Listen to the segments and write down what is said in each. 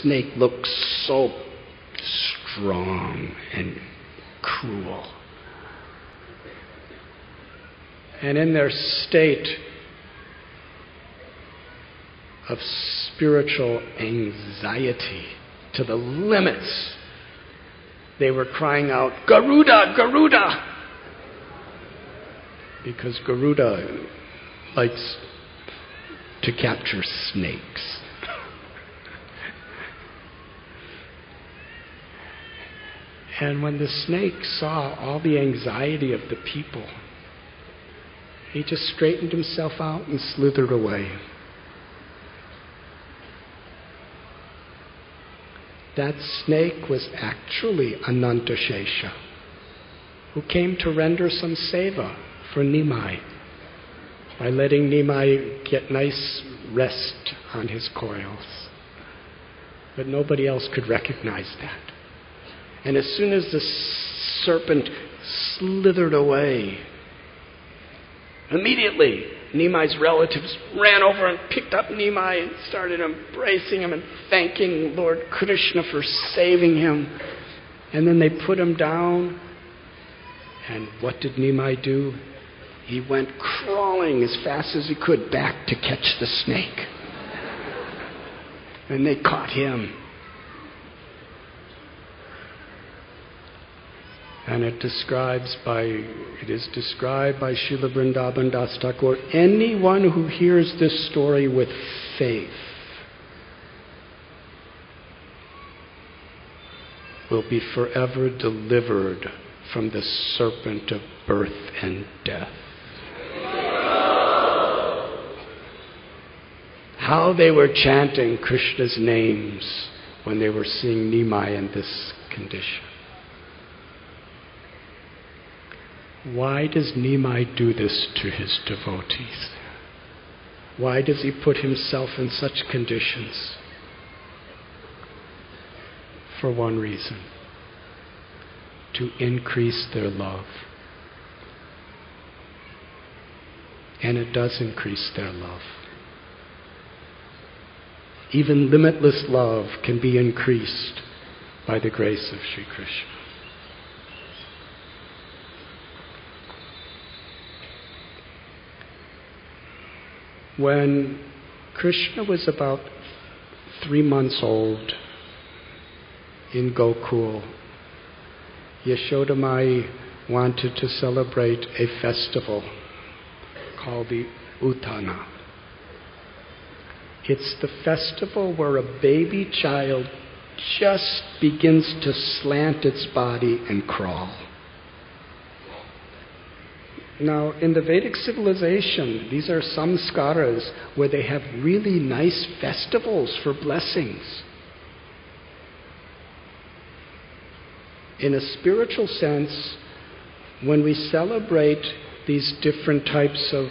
snake looked so strong and cruel. And in their state of spiritual anxiety to the limits, they were crying out, "Garuda, Garuda!" Because Garuda likes to capture snakes. And when the snake saw all the anxiety of the people, he just straightened himself out and slithered away. That snake was actually Anantashesha, who came to render some seva for Nimai by letting Nimai get nice rest on his coils. But nobody else could recognize that. And as soon as the serpent slithered away, immediately Nimai's relatives ran over and picked up Nimai and started embracing him and thanking Lord Krishna for saving him. And then they put him down. And what did Nimai do? He went crawling as fast as he could back to catch the snake. And they caught him. And it is described by Srila Vrindavan Das Thakur, anyone who hears this story with faith will be forever delivered from the serpent of birth and death. How they were chanting Krishna's names when they were seeing Nimai in this condition. Why does Nimai do this to his devotees? Why does he put himself in such conditions? For one reason: to increase their love. And it does increase their love. Even limitless love can be increased by the grace of Sri Krishna. When Krishna was about 3 months old in Gokul, Yashoda Mai wanted to celebrate a festival called the Butanna. It's the festival where a baby child just begins to slant its body and crawl. Now, in the Vedic civilization, these are samskaras where they have really nice festivals for blessings. In a spiritual sense, when we celebrate these different types of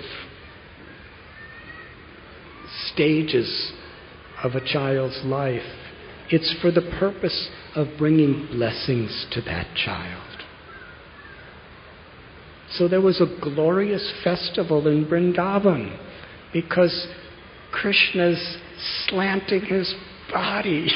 stages of a child's life, it's for the purpose of bringing blessings to that child. So there was a glorious festival in Vrindavan because Krishna's slanting his body.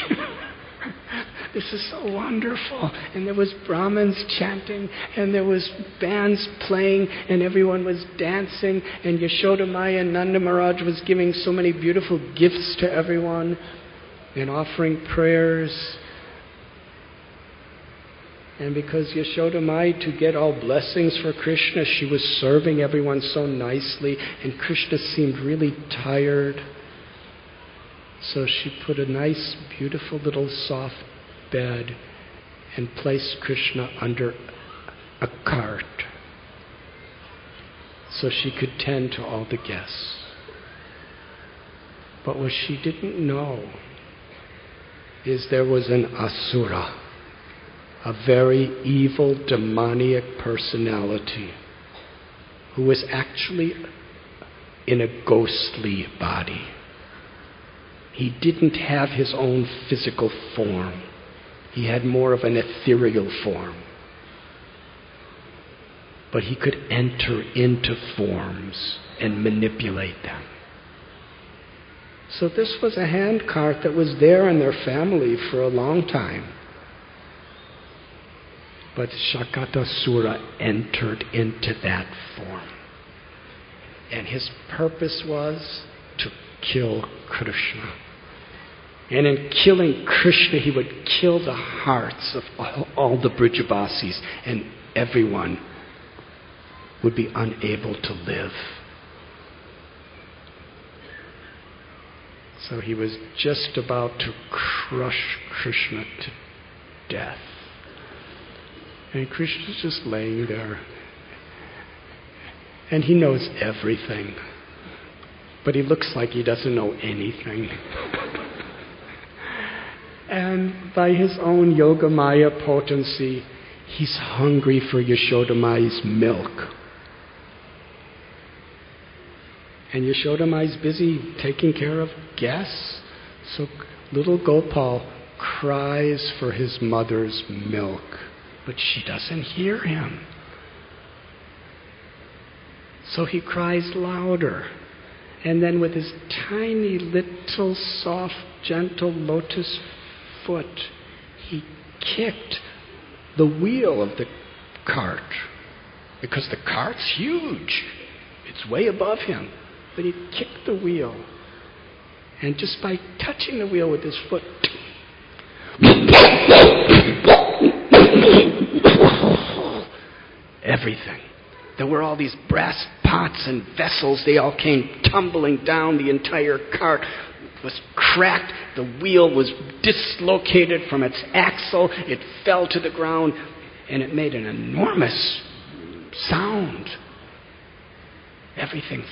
This is so wonderful. And there was Brahmins chanting, and there was bands playing, and everyone was dancing, and Yashoda Maya and Nanda Maharaj was giving so many beautiful gifts to everyone and offering prayers. And because Yashoda Mai, to get all blessings for Krishna, she was serving everyone so nicely, and Krishna seemed really tired. So she put a nice, beautiful little soft bed and placed Krishna under a cart so she could tend to all the guests. But what she didn't know is there was an asura, a very evil, demoniac personality who was actually in a ghostly body. He didn't have his own physical form. He had more of an ethereal form. But he could enter into forms and manipulate them. So this was a hand cart that was there in their family for a long time. But Shakatasura entered into that form. And his purpose was to kill Krishna. And in killing Krishna, he would kill the hearts of all the Brijabasis, and everyone would be unable to live. So he was just about to crush Krishna to death. And Krishna's just laying there. And he knows everything. But he looks like he doesn't know anything. And by his own Yogamaya potency, he's hungry for Yashodamai's milk. And Yashodamai's busy taking care of guests. So little Gopal cries for his mother's milk. But she doesn't hear him. So he cries louder. And then with his tiny little soft, gentle lotus foot, he kicked the wheel of the cart. Because the cart's huge. It's way above him. But he kicked the wheel. And just by touching the wheel with his foot, everything. There were all these brass pots and vessels. They all came tumbling down. The entire cart was cracked. The wheel was dislocated from its axle. It fell to the ground, and it made an enormous sound. Everything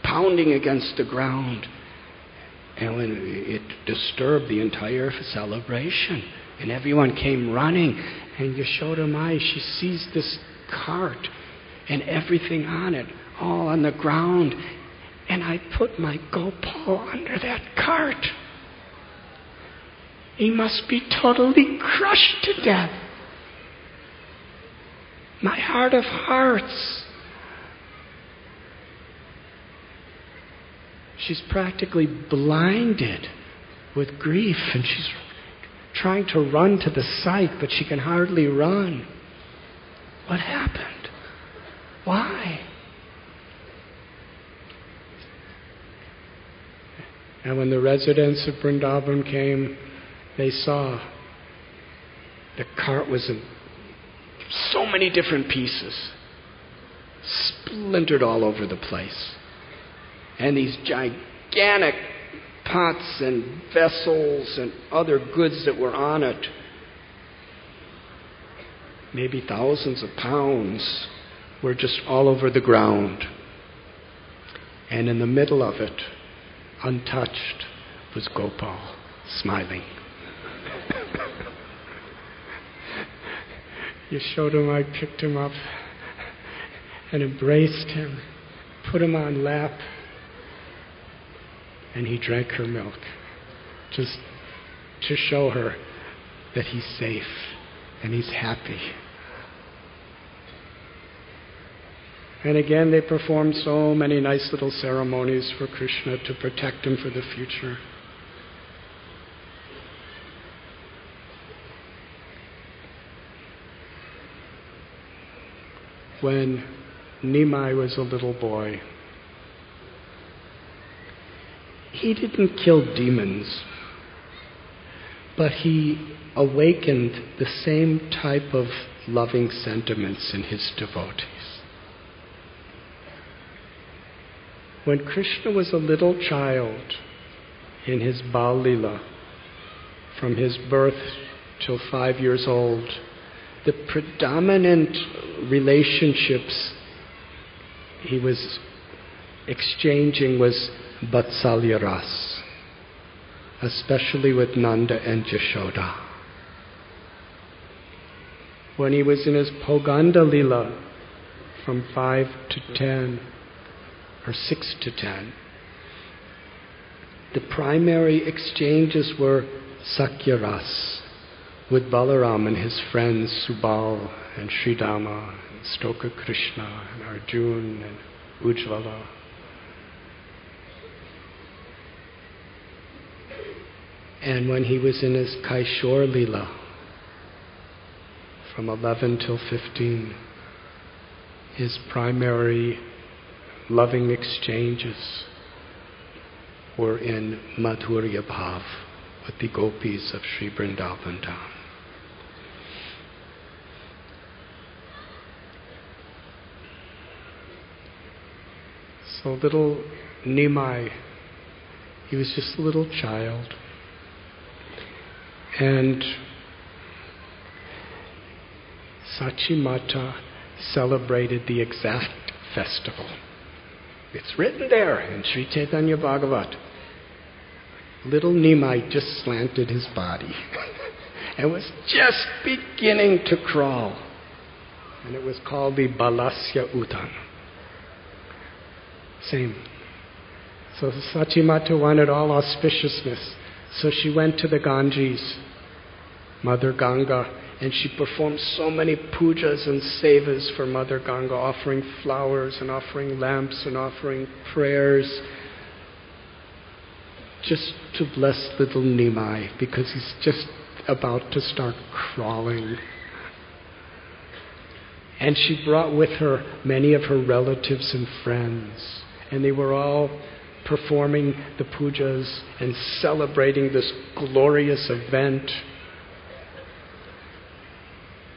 pounding against the ground. And when it disturbed the entire celebration. And everyone came running. And Yashoda Mai, she sees this cart and everything on it, all on the ground. And I put my Gopal under that cart. He must be totally crushed to death. My heart of hearts. She's practically blinded with grief, and she's trying to run to the site, but she can hardly run. What happened? Why? And when the residents of Vrindavan came, they saw the cart was in so many different pieces, splintered all over the place. And these gigantic pots and vessels and other goods that were on it, maybe thousands of pounds, were just all over the ground. And in the middle of it, untouched, was Gopal, smiling. Yashodamai picked him up and embraced him, put him on lap, and he drank her milk, just to show her that he's safe and he's happy. And again, they performed so many nice little ceremonies for Krishna to protect him for the future. When Nimai was a little boy, he didn't kill demons, but he awakened the same type of loving sentiments in his devotees. When Krishna was a little child in his Bal Lila, from his birth till 5 years old, the predominant relationships he was exchanging was Vatsalya Ras, especially with Nanda and Yashoda. When he was in his Poganda Lila, from 5 to 10, or 6 to 10, the primary exchanges were Sakya Ras, with Balaram and his friends Subal and Sridama, and Stoka Krishna, and Arjun, and Ujjvala. And when he was in his Kaishore Leela, from 11 till 15, his primary loving exchanges were in Madhurya Bhav with the gopis of Sri Vrindavan Dham. So little Nimai, he was just a little child. And Satya Mata celebrated the exact festival. It's written there in Sri Chaitanya Bhagavat. Little Nimai just slanted his body and was just beginning to crawl. And it was called the Balasya Utan. Same. So Satya Mata wanted all auspiciousness. So she went to the Ganges, Mother Ganga, and she performed so many pujas and sevas for Mother Ganga, offering flowers and offering lamps and offering prayers, just to bless little Nimai, because he's just about to start crawling. And she brought with her many of her relatives and friends, and they were all performing the pujas and celebrating this glorious event.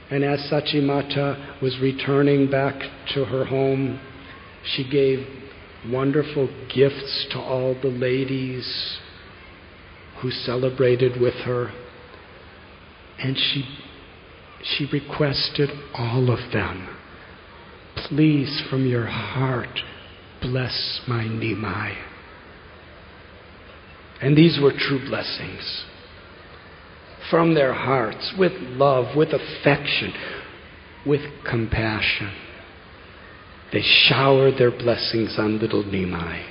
And as Satya Mata was returning back to her home, she gave wonderful gifts to all the ladies who celebrated with her. And she requested all of them, please, from your heart, bless my Nimai. And these were true blessings. From their hearts, with love, with affection, with compassion. They showered their blessings on little Nimai.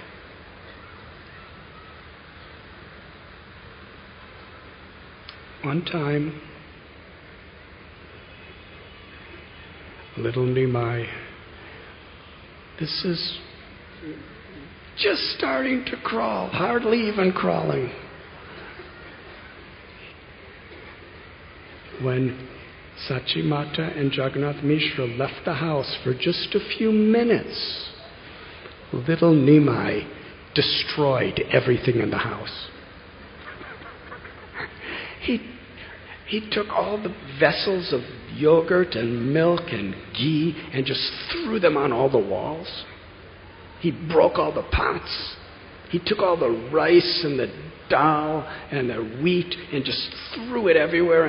One time, little Nimai, this is just starting to crawl, hardly even crawling. When Satya Mata and Jagannath Mishra left the house for just a few minutes, little Nimai destroyed everything in the house. He took all the vessels of yogurt and milk and ghee and just threw them on all the walls. He broke all the pots. He took all the rice and the dal and the wheat and just threw it everywhere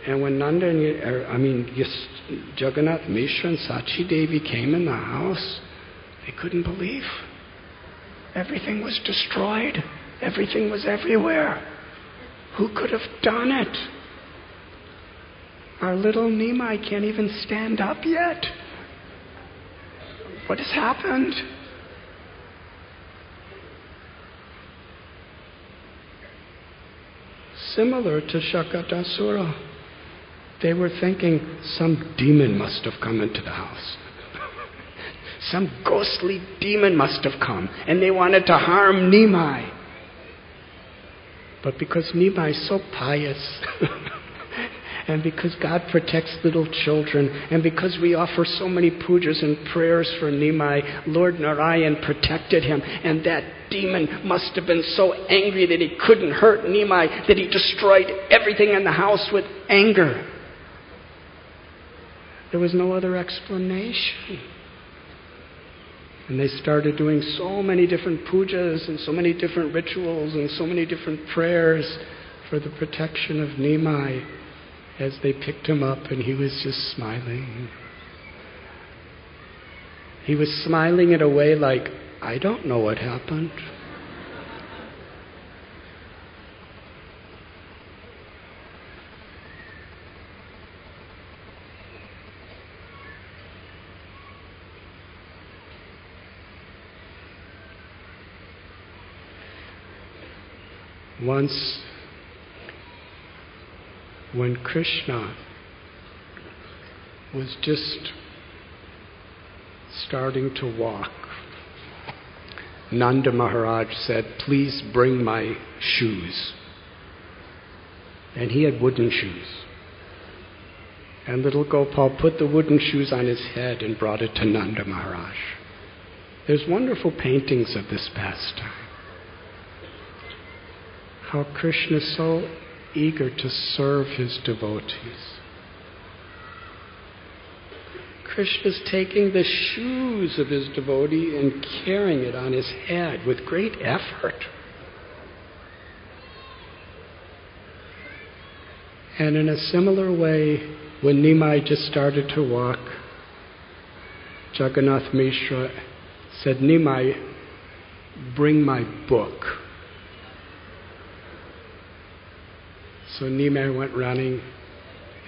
and when Nanda and Jagannath Mishra and Sachi Devi came in the house, they couldn't believe. Everything was destroyed. Everything was everywhere. Who could have done it? Our little Nimai can't even stand up yet. What has happened? Similar to Shakatasura. They were thinking some demon must have come into the house. Some ghostly demon must have come, and they wanted to harm Nimai. But because Nimai is so pious, and because God protects little children, and because we offer so many pujas and prayers for Nimai, Lord Narayan protected him, and that demon must have been so angry that he couldn't hurt Nimai, that he destroyed everything in the house with anger. There was no other explanation. And they started doing so many different pujas and so many different rituals and so many different prayers for the protection of Nimai as they picked him up, and he was just smiling. He was smiling in a way like, I don't know what happened. Once, when Krishna was just starting to walk, Nanda Maharaj said, please bring my shoes. and he had wooden shoes. And little Gopal put the wooden shoes on his head and brought it to Nanda Maharaj. There's wonderful paintings of this pastime. How Krishna is so eager to serve his devotees. Krishna's taking the shoes of his devotee and carrying it on his head with great effort. And in a similar way, when Nimai just started to walk, Jagannath Mishra said, Nimai, bring my book. So Nimai went running,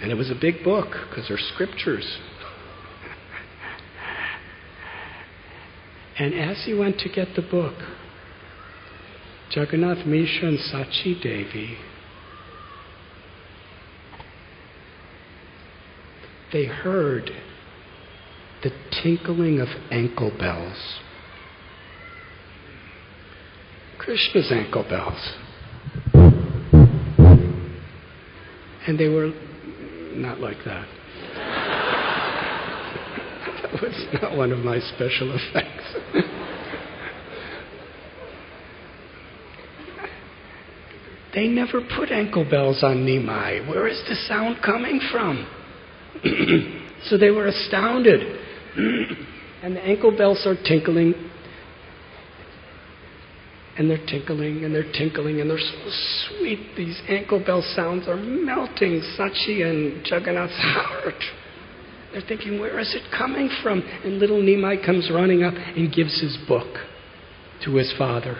and it was a big book, because they're scriptures. And as he went to get the book, Jagannath Mishra and Sachi Devi, they heard the tinkling of ankle bells. Krishna's ankle bells. And they were not like that. That was not one of my special effects. They never put ankle bells on Nimai. Where is the sound coming from? So they were astounded. And the ankle bells are tinkling. And they're tinkling, and they're tinkling, and they're so sweet. These ankle bell sounds are melting Sachi and Jagannath's heart. They're thinking, where is it coming from? And little Nimai comes running up and gives his book to his father.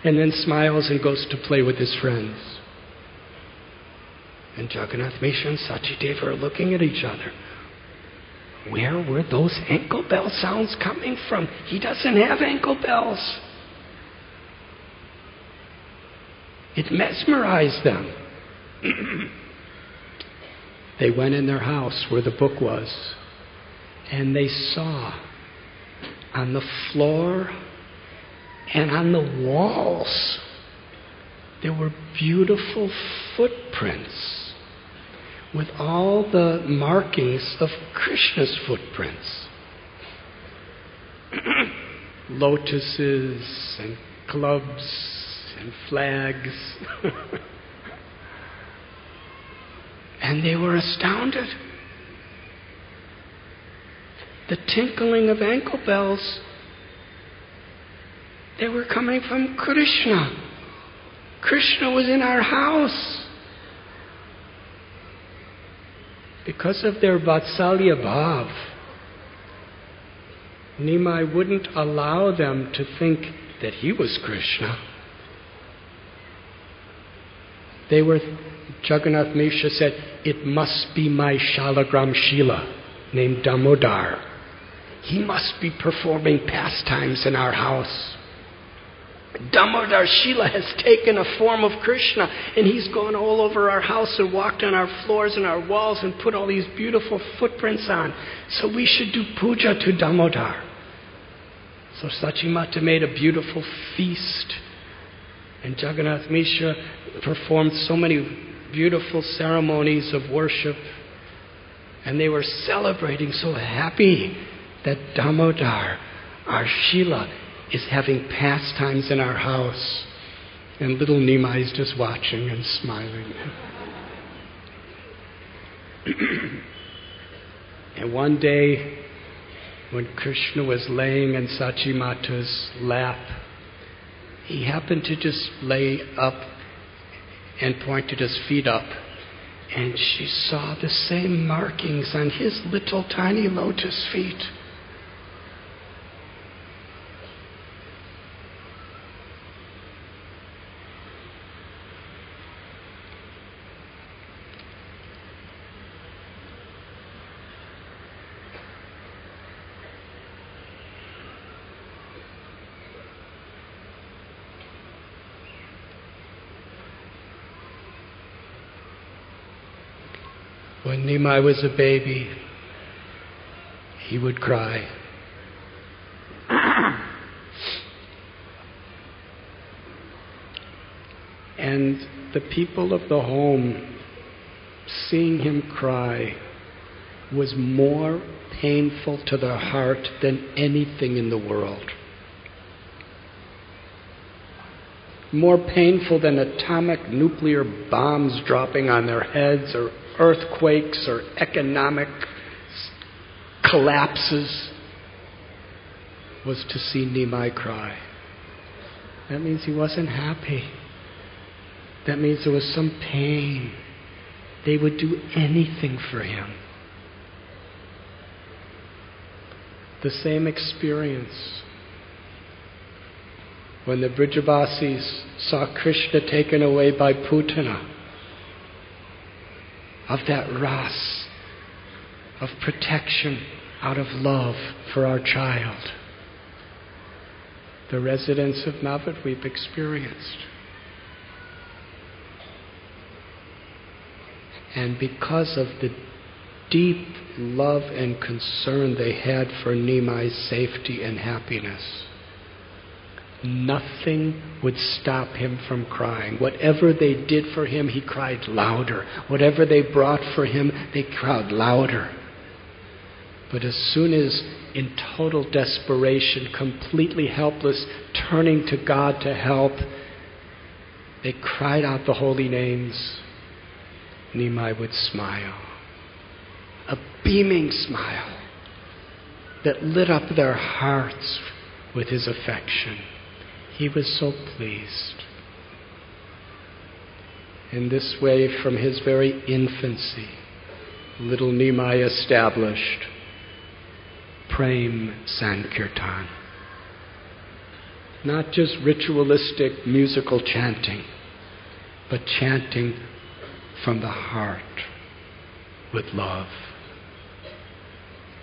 And then smiles and goes to play with his friends. And Jagannath Mishra and Sachi Devi are looking at each other. Where were those ankle bell sounds coming from? He doesn't have ankle bells. It mesmerized them. They went in their house where the book was, and they saw on the floor and on the walls there were beautiful footprints with all the markings of Krishna's footprints. Lotuses and clubs and flags. And they were astounded. The tinkling of ankle bells, they were coming from Krishna. Krishna was in our house. Because of their Vatsalya Bhav, Nimai wouldn't allow them to think that he was Krishna. Jagannath Mishra said, it must be my Shalagram Shila, named Damodar. He must be performing pastimes in our house. Damodar Shila has taken a form of Krishna, and he's gone all over our house and walked on our floors and our walls and put all these beautiful footprints on. So we should do puja to Damodar. So Satya Mata made a beautiful feast, and Jagannath Mishra performed so many beautiful ceremonies of worship, and they were celebrating, so happy that Damodar, our Shila, is having pastimes in our house. And little Nimai is just watching and smiling. And one day, when Krishna was laying in Satya Mata's lap, he happened to just lay up and pointed his feet up, and she saw the same markings on his little tiny lotus feet. When Nimai was a baby, he would cry. And the people of the home, seeing him cry, was more painful to their heart than anything in the world. More painful than atomic nuclear bombs dropping on their heads, or earthquakes, or economic collapses, was to see Nimai cry. That means he wasn't happy. That means there was some pain. They would do anything for him. The same experience when the Brijavasis saw Krishna taken away by Butanna, of that ras, of protection out of love for our child. The residents of Navadvip experienced. And because of the deep love and concern they had for Nimai's safety and happiness, nothing would stop him from crying. Whatever they did for him, he cried louder. Whatever they brought for him, they cried louder. But as soon as, in total desperation, completely helpless, turning to God to help, they cried out the holy names, Nimai would smile. A beaming smile that lit up their hearts with his affection. He was so pleased. In this way, from his very infancy, little Nimai established Prem Sankirtan. Not just ritualistic musical chanting, but chanting from the heart with love.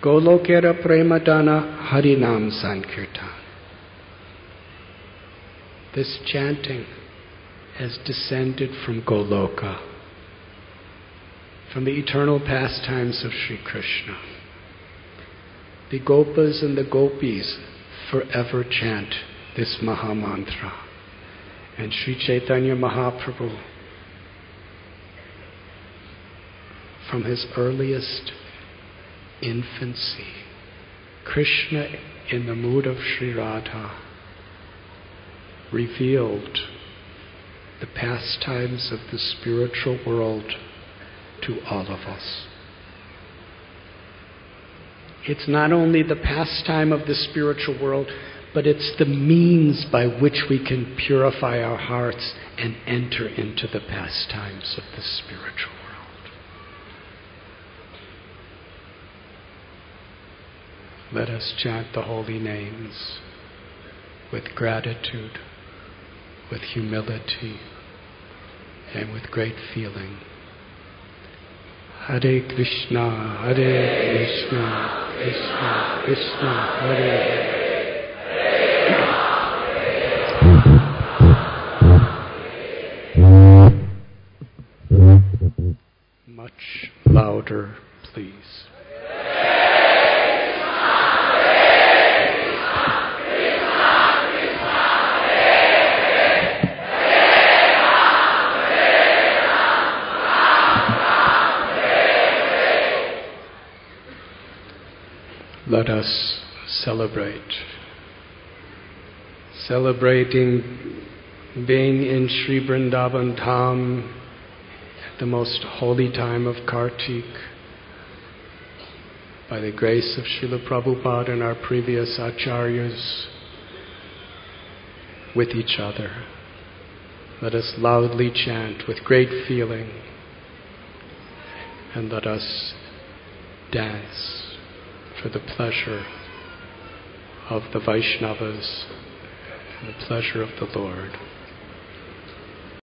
Golokera Premadana Harinam Sankirtan. This chanting has descended from Goloka, from the eternal pastimes of Sri Krishna. The Gopas and the Gopis forever chant this Maha Mantra. And Sri Chaitanya Mahaprabhu, from his earliest infancy, Krishna in the mood of Sri Radha, revealed the pastimes of the spiritual world to all of us. It's not only the pastime of the spiritual world, but it's the means by which we can purify our hearts and enter into the pastimes of the spiritual world. Let us chant the holy names with gratitude, with humility, and with great feeling. Hare Krishna, Hare Krishna, Krishna Krishna, Hare Hare. Much louder, please. Let us celebrate. Celebrating being in Sri Vrindavan Dham at the most holy time of Kartik, by the grace of Srila Prabhupada and our previous acharyas, with each other. Let us loudly chant with great feeling, and let us dance for the pleasure of the Vaishnavas and the pleasure of the Lord.